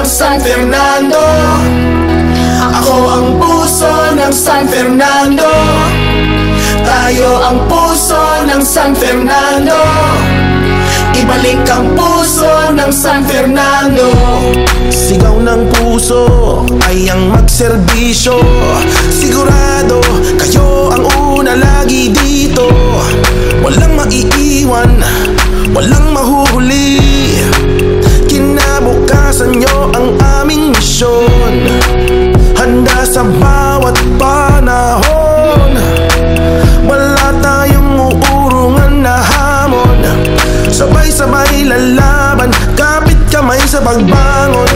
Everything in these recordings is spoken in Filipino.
ng San Fernando. Ako ang puso ng San Fernando. Tayo ang puso ng San Fernando. Ibalik ang puso ng San Fernando. Sigaw ng puso ay ang magserbisyo. Sigurado kayo ang una lagi dito. Walang maiiwan, walang mahuhuli. Kinabukasan nyo ang aming misyon. Handa sa bawat panahon. Wala tayong uurungan na hamon. Sabay-sabay lalaban, kapit kamay sa pagbangon.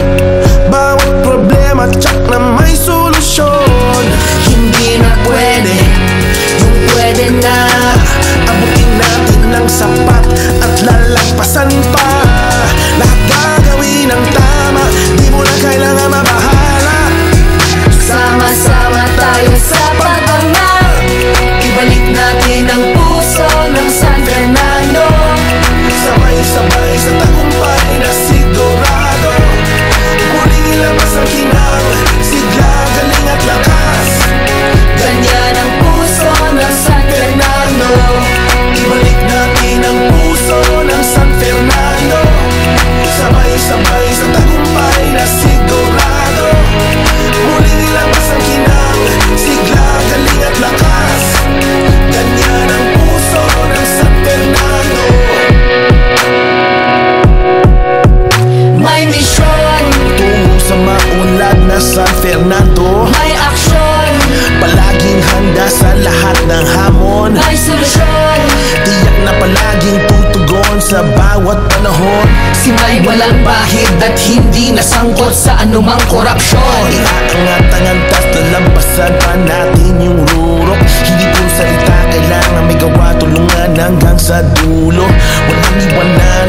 Bawat problema tsak na may solusyon. Hindi na pwede, yung pwede na. Abutin natin ng sapat at lalagpasan pa. Lahat gagawin ng tama, di mo na kailangan mabahala. Sama-sama tayo sa pag-angat. Ibalik natin ang puso ng San Fernando. Sabay-sabay sa tagumpay na sigurado. Muling ilabas ang kinang, sigla, galing at lakas. Ganyan ang puso ng San Fernando. Ibalik natin ang puso ng San Fernando. Sabay-sabay sa tagumpay na sigurado. Muling ilabas ang kinang, sigla, galing at lakas. Ganyan ang puso ng San Fernando. May misyon Tungo sa maunlad na San Fernando. may aksyon, Palaging handa sa lahat ng hamon. may solusyon. Tiyak na palaging tutugon sa bawat panahon. Si may walang bahid at hindi nasangkot sa anumang korupsyon. Iaangat ang antas, lalampasan pa natin yung rurok. Hindi puro salita, kailangan may gawa, tulungan hanggang sa dulo. Walang iwanan